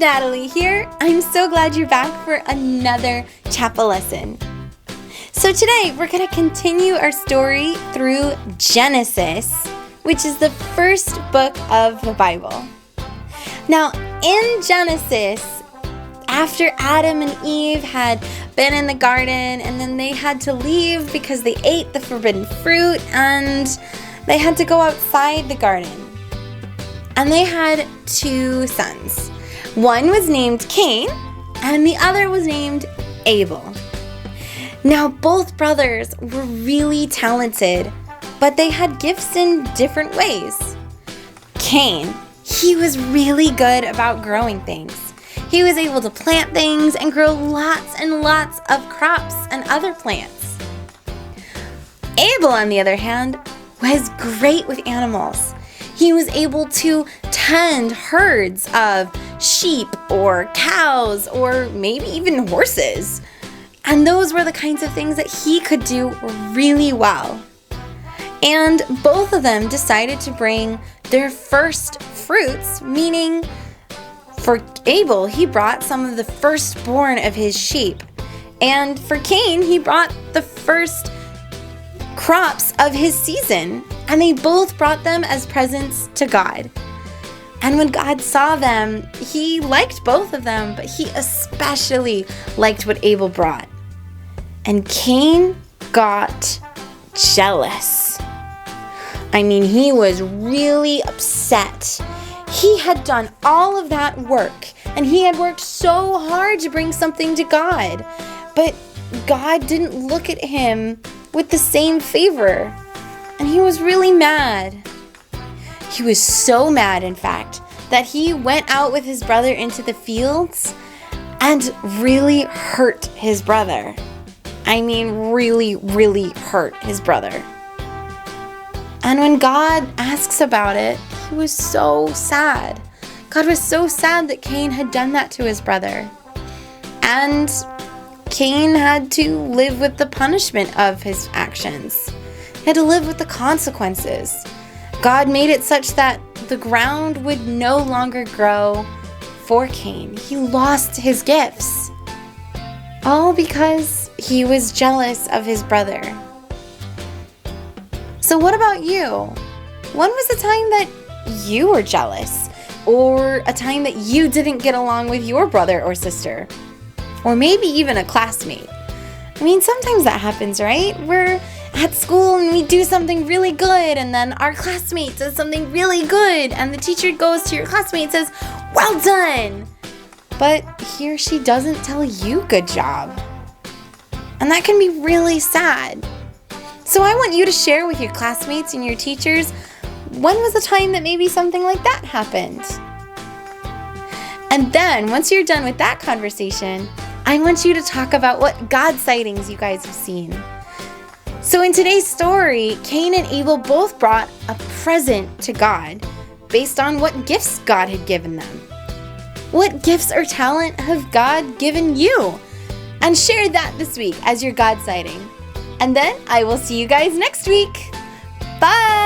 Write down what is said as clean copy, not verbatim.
Natalie here. I'm so glad you're back for another chapel lesson. So today we're going to continue our story through Genesis, which is the first book of the Bible. Now, in Genesis, after Adam and Eve had been in the garden and then they had to leave because they ate the forbidden fruit and they had to go outside the garden. And they had two sons. One was named Cain and the other was named Abel. Now, both brothers were really talented, but they had gifts in different ways. Cain, he was really good about growing things. He was able to plant things and grow lots and lots of crops and other plants. Abel, on the other hand, was great with animals. He was able to tend herds of sheep or cows or maybe even horses. And those were the kinds of things that he could do really well. And both of them decided to bring their first fruits, meaning for Abel, he brought some of the firstborn of his sheep. And for Cain, he brought the first crops of his season. And they both brought them as presents to God. And when God saw them, he liked both of them, but he especially liked what Abel brought. And Cain got jealous. I mean, he was really upset. He had done all of that work, and he had worked so hard to bring something to God. But God didn't look at him with the same favor, and he was really mad. He was so mad, in fact, that he went out with his brother into the fields and really hurt his brother. I mean, really, really hurt his brother. And when God asks about it, he was so sad. God was so sad that Cain had done that to his brother. And Cain had to live with the punishment of his actions. He had to live with the consequences. God made it such that the ground would no longer grow for Cain. He lost his gifts. All because he was jealous of his brother. So what about you? When was the time that you were jealous? Or a time that you didn't get along with your brother or sister? Or maybe even a classmate? I mean, sometimes that happens, right? We're at school and we do something really good and then our classmate does something really good and the teacher goes to your classmate and says, "Well done!" But he or she doesn't tell you good job. And that can be really sad. So I want you to share with your classmates and your teachers, when was the time that maybe something like that happened? And then once you're done with that conversation, I want you to talk about what God sightings you guys have seen. So in today's story, Cain and Abel both brought a present to God based on what gifts God had given them. What gifts or talent have God given you? And share that this week as your God sighting. And then I will see you guys next week. Bye!